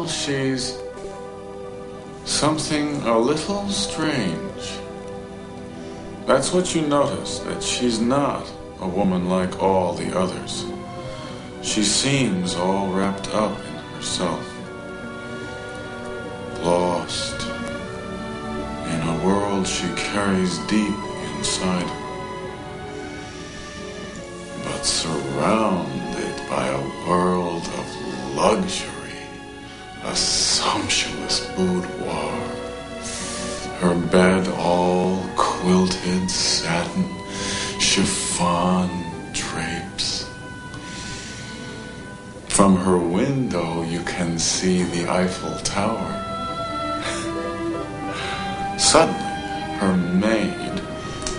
Well, she's something a little strange. That's what you notice, that she's not a woman like all the others. She seems all wrapped up in herself, lost in a world she carries deep inside her, but surrounded by a world of luxury, a sumptuous boudoir, her bed all quilted satin, chiffon drapes. From her window you can see the Eiffel Tower. Suddenly, her maid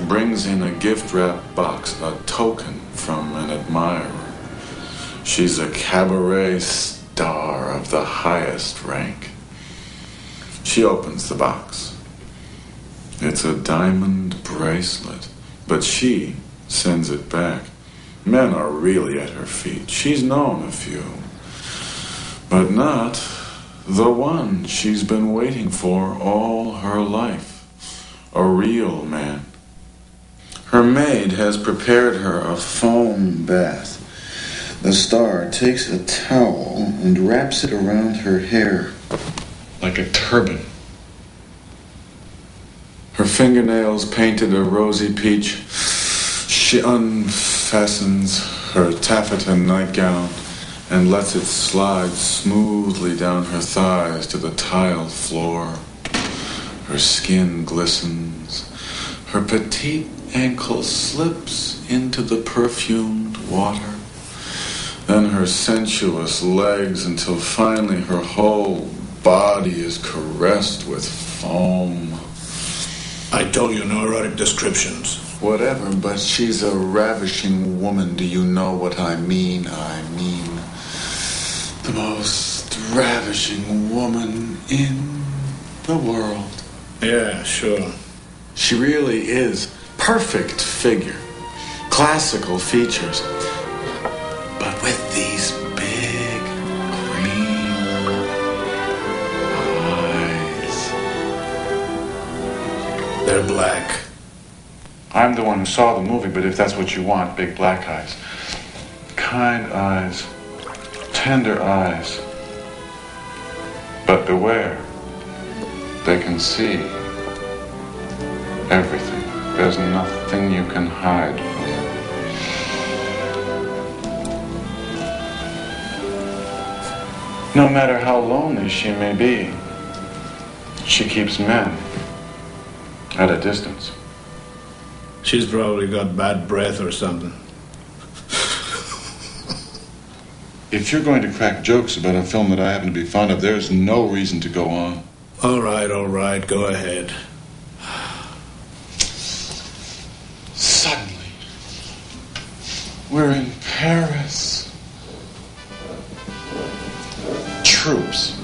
brings in a gift-wrapped box, a token from an admirer. She's a cabaret star of the highest rank. She opens the box. It's a diamond bracelet, but she sends it back. Men are really at her feet. She's known a few, but not the one she's been waiting for all her life. A real man. Her maid has prepared her a foam bath. The star takes a towel and wraps it around her hair like a turban. Her fingernails painted a rosy peach. She unfastens her taffeta nightgown and lets it slide smoothly down her thighs to the tiled floor. Her skin glistens. Her petite ankle slips into the perfumed water. Then her sensuous legs until finally her whole body is caressed with foam. I told you no erotic descriptions. Whatever, but she's a ravishing woman. Do you know what I mean? I mean the most ravishing woman in the world. Yeah, sure. She really is. Perfect figure. Classical features. But with these big green eyes. They're black. I'm the one who saw the movie, but if that's what you want, big black eyes. Kind eyes. Tender eyes. But beware. They can see everything. There's nothing you can hide from them. No matter how lonely she may be, she keeps men at a distance. She's probably got bad breath or something. If you're going to crack jokes about a film that I happen to be fond of, there's no reason to go on. All right, go ahead. Suddenly, we're in Paris. Troops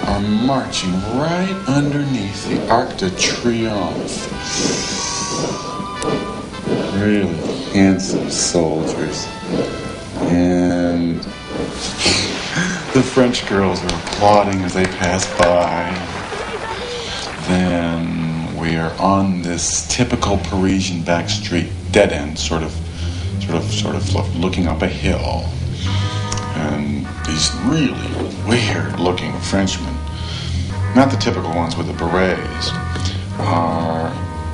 are marching right underneath the Arc de Triomphe. Really handsome soldiers. And the French girls are applauding as they pass by. Then we are on this typical Parisian back street, dead end, sort of looking up a hill. And these really weird-looking Frenchmen, not the typical ones with the berets, are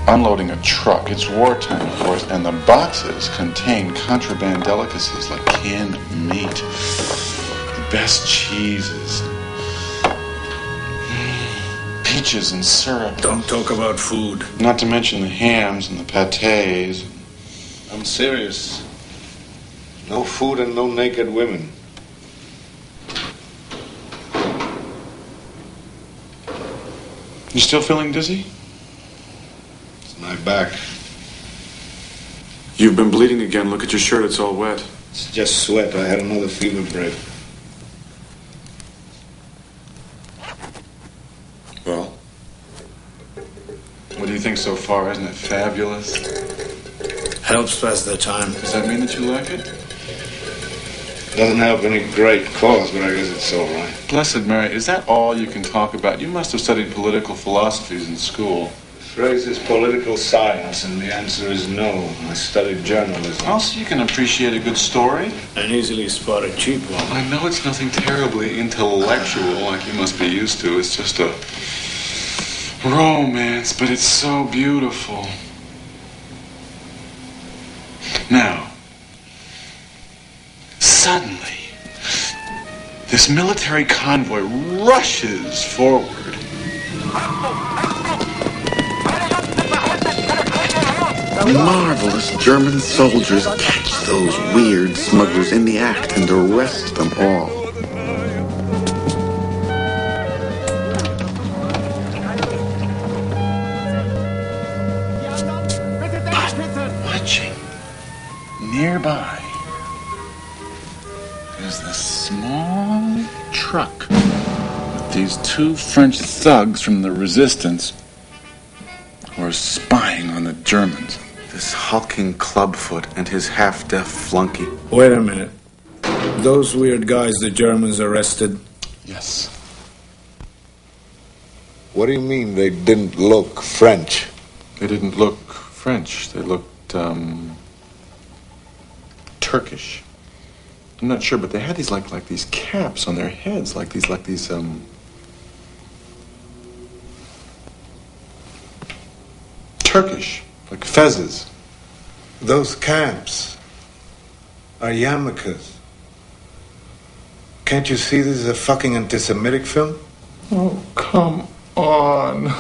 unloading a truck. It's wartime, of course, and the boxes contain contraband delicacies like canned meat, the best cheeses, peaches and syrup. Don't talk about food. Not to mention the hams and the pâtés. I'm serious. No food and no naked women. You still feeling dizzy? It's my back. You've been bleeding again. Look at your shirt. It's all wet. It's just sweat. I had another fever break. Well, what do you think so far? Isn't it fabulous? Helps pass the time. Does that mean that you like it? Doesn't help any great cause, but I guess it's all right. Blessed Mary, is that all you can talk about? You must have studied political philosophies in school. The phrase is political science, and the answer is no. I studied journalism. Also, you can appreciate a good story. And easily spot a cheap one. I know it's nothing terribly intellectual like you must be used to. It's just a romance, but it's so beautiful. Now, suddenly, this military convoy rushes forward. Marvelous German soldiers catch those weird smugglers in the act and arrest them all. Watching nearby is the small truck with these two French thugs from the resistance who are spying on the Germans. This hulking clubfoot and his half-deaf flunky. Wait a minute. Those weird guys the Germans arrested? Yes. What do you mean they didn't look French? They didn't look French. They looked, Turkish. I'm not sure, but they had these like these caps on their heads, like these Turkish, like fezzes. Those caps are yarmulkes. Can't you see this is a fucking anti-Semitic film? Oh, come on.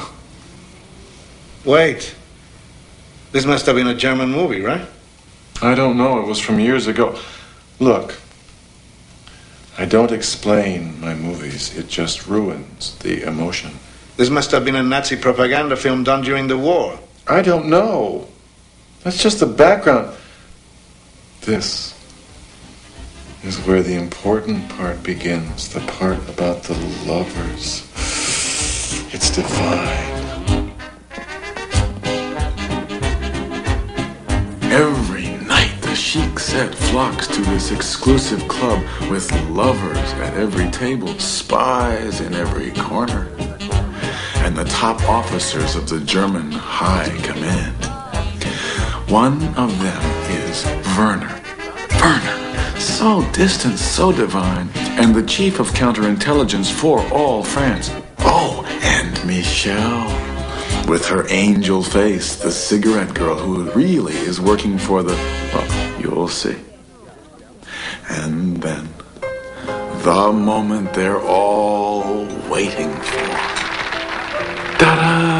Wait. This must have been a German movie, right? I don't know. It was from years ago. Look, I don't explain my movies. It just ruins the emotion. This must have been a Nazi propaganda film done during the war. I don't know. That's just the background. This is where the important part begins. The part about the lovers. It's divine. Every night the chic set flocks to this exclusive club with lovers at every table, spies in every corner, and the top officers of the German High Command. One of them is Werner. Werner, so distant, so divine, and the chief of counterintelligence for all France. Oh, and Michelle, with her angel face, the cigarette girl who really is working for the... well, you'll see. And then, the moment they're all waiting for. Ta-da!